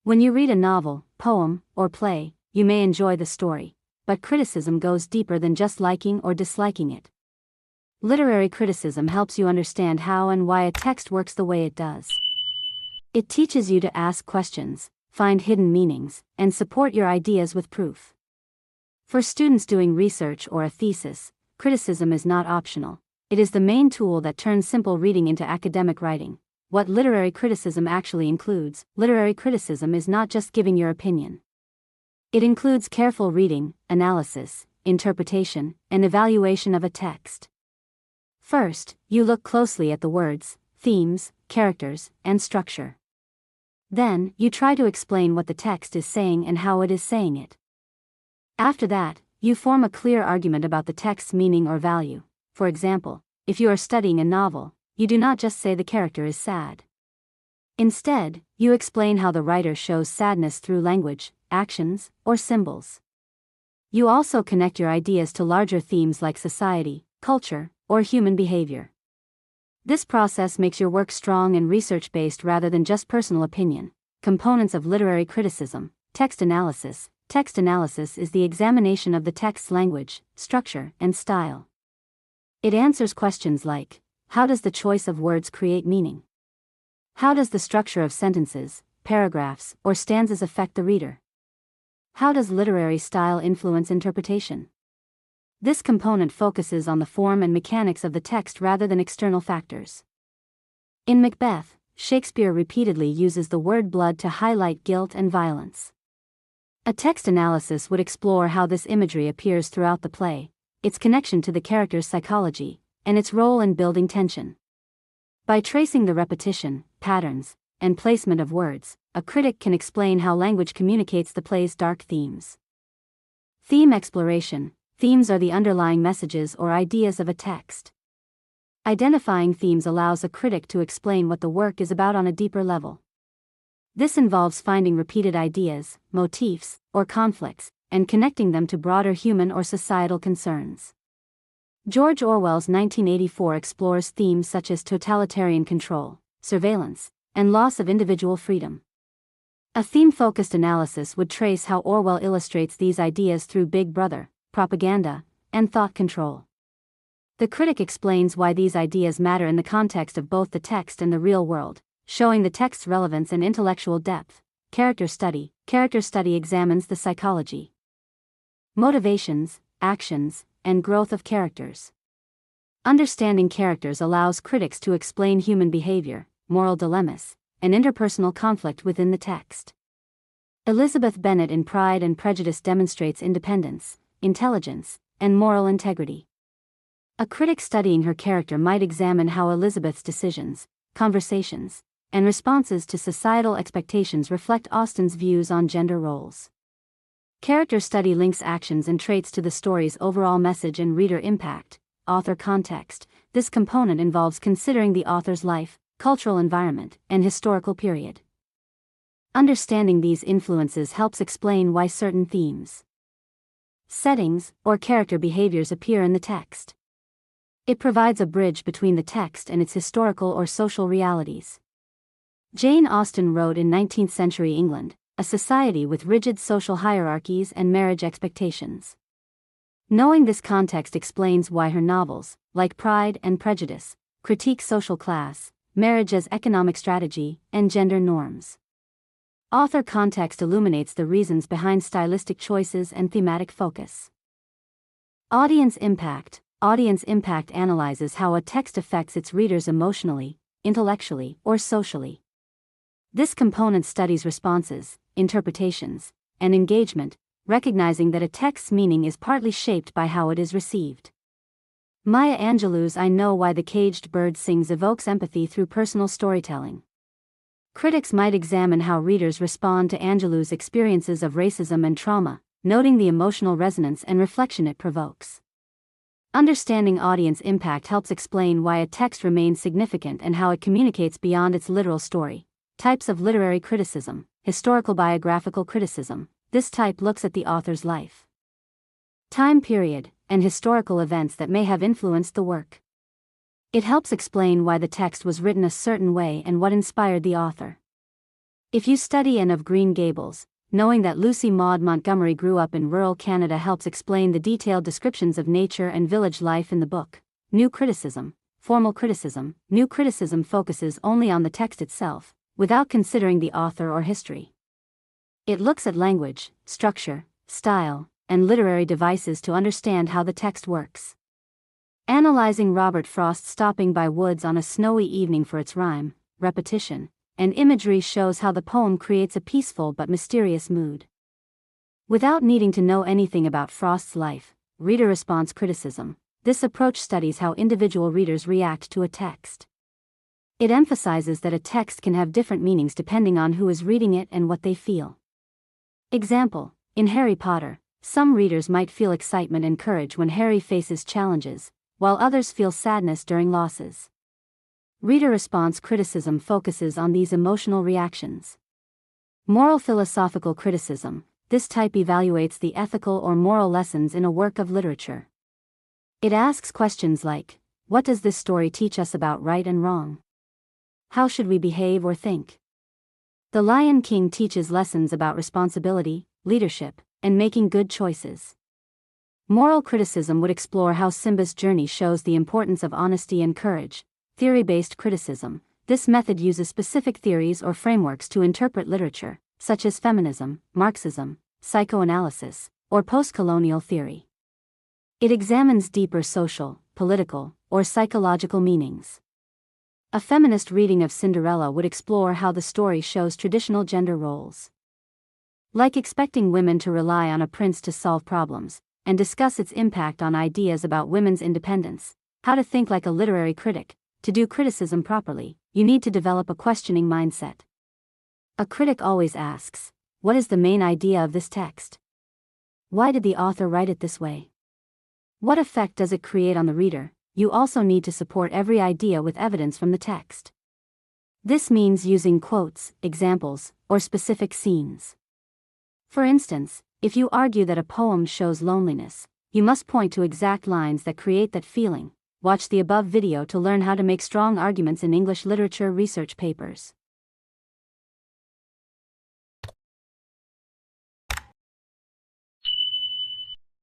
When you read a novel, poem, or play, you may enjoy the story, but criticism goes deeper than just liking or disliking it. Literary criticism helps you understand how and why a text works the way it does. It teaches you to ask questions, find hidden meanings, and support your ideas with proof. For students doing research or a thesis, criticism is not optional. It is the main tool that turns simple reading into academic writing. What literary criticism actually includes: literary criticism is not just giving your opinion. It includes careful reading, analysis, interpretation, and evaluation of a text. First, you look closely at the words, themes, characters, and structure. Then, you try to explain what the text is saying and how it is saying it. After that, you form a clear argument about the text's meaning or value. For example, if you are studying a novel, you do not just say the character is sad. Instead, you explain how the writer shows sadness through language, actions, or symbols. You also connect your ideas to larger themes like society, culture, or human behavior. This process makes your work strong and research-based rather than just personal opinion. Components of literary criticism: text analysis. Text analysis is the examination of the text's language, structure, and style. It answers questions like, how does the choice of words create meaning? How does the structure of sentences, paragraphs, or stanzas affect the reader? How does literary style influence interpretation? This component focuses on the form and mechanics of the text rather than external factors. In Macbeth, Shakespeare repeatedly uses the word blood to highlight guilt and violence. A text analysis would explore how this imagery appears throughout the play, its connection to the character's psychology, and its role in building tension. By tracing the repetition, patterns, and placement of words, a critic can explain how language communicates the play's dark themes. Theme exploration. Themes are the underlying messages or ideas of a text. Identifying themes allows a critic to explain what the work is about on a deeper level. This involves finding repeated ideas, motifs, or conflicts, and connecting them to broader human or societal concerns. George Orwell's 1984 explores themes such as totalitarian control, surveillance, and loss of individual freedom. A theme-focused analysis would trace how Orwell illustrates these ideas through Big Brother, propaganda, and thought control. The critic explains why these ideas matter in the context of both the text and the real world, showing the text's relevance and intellectual depth. Character study. Character study examines the psychology, motivations, actions, and growth of characters. Understanding characters allows critics to explain human behavior, moral dilemmas, and interpersonal conflict within the text. Elizabeth Bennet in Pride and Prejudice demonstrates independence, intelligence, and moral integrity. A critic studying her character might examine how Elizabeth's decisions, conversations, and responses to societal expectations reflect Austen's views on gender roles. Character study links actions and traits to the story's overall message and reader impact. Author context. This component involves considering the author's life, cultural environment, and historical period. Understanding these influences helps explain why certain themes, settings, or character behaviors appear in the text. It provides a bridge between the text and its historical or social realities. Jane Austen wrote in 19th century England, a society with rigid social hierarchies and marriage expectations. Knowing this context explains why her novels, like Pride and Prejudice, critique social class, marriage as economic strategy, and gender norms. Author context illuminates the reasons behind stylistic choices and thematic focus. Audience impact. Audience impact analyzes how a text affects its readers emotionally, intellectually, or socially. This component studies responses, interpretations, and engagement, recognizing that a text's meaning is partly shaped by how it is received. Maya Angelou's I Know Why the Caged Bird Sings evokes empathy through personal storytelling. Critics might examine how readers respond to Angelou's experiences of racism and trauma, noting the emotional resonance and reflection it provokes. Understanding audience impact helps explain why a text remains significant and how it communicates beyond its literal story. Types of literary criticism. Historical-biographical criticism. This type looks at the author's life, time period, and historical events that may have influenced the work. It helps explain why the text was written a certain way and what inspired the author. If you study Anne of Green Gables, knowing that Lucy Maud Montgomery grew up in rural Canada helps explain the detailed descriptions of nature and village life in the book. New criticism. Formal criticism. New criticism focuses only on the text itself, without considering the author or history. It looks at language, structure, style, and literary devices to understand how the text works. Analyzing Robert Frost's Stopping by Woods on a Snowy Evening for its rhyme, repetition, and imagery shows how the poem creates a peaceful but mysterious mood. Without needing to know anything about Frost's life, reader response criticism, this approach studies how individual readers react to a text. It emphasizes that a text can have different meanings depending on who is reading it and what they feel. Example, in Harry Potter, some readers might feel excitement and courage when Harry faces challenges, while others feel sadness during losses. Reader response criticism focuses on these emotional reactions. Moral philosophical criticism, this type evaluates the ethical or moral lessons in a work of literature. It asks questions like, what does this story teach us about right and wrong? How should we behave or think? The Lion King teaches lessons about responsibility, leadership, and making good choices. Moral criticism would explore how Simba's journey shows the importance of honesty and courage. Theory-based criticism, this method uses specific theories or frameworks to interpret literature, such as feminism, Marxism, psychoanalysis, or post-colonial theory. It examines deeper social, political, or psychological meanings. A feminist reading of Cinderella would explore how the story shows traditional gender roles. Like expecting women to rely on a prince to solve problems, and discuss its impact on ideas about women's independence. How to think like a literary critic. To do criticism properly, you need to develop a questioning mindset. A critic always asks, what is the main idea of this text? Why did the author write it this way? What effect does it create on the reader? You also need to support every idea with evidence from the text. This means using quotes, examples, or specific scenes. For instance, if you argue that a poem shows loneliness, you must point to exact lines that create that feeling. Watch the above video to learn how to make strong arguments in English literature research papers.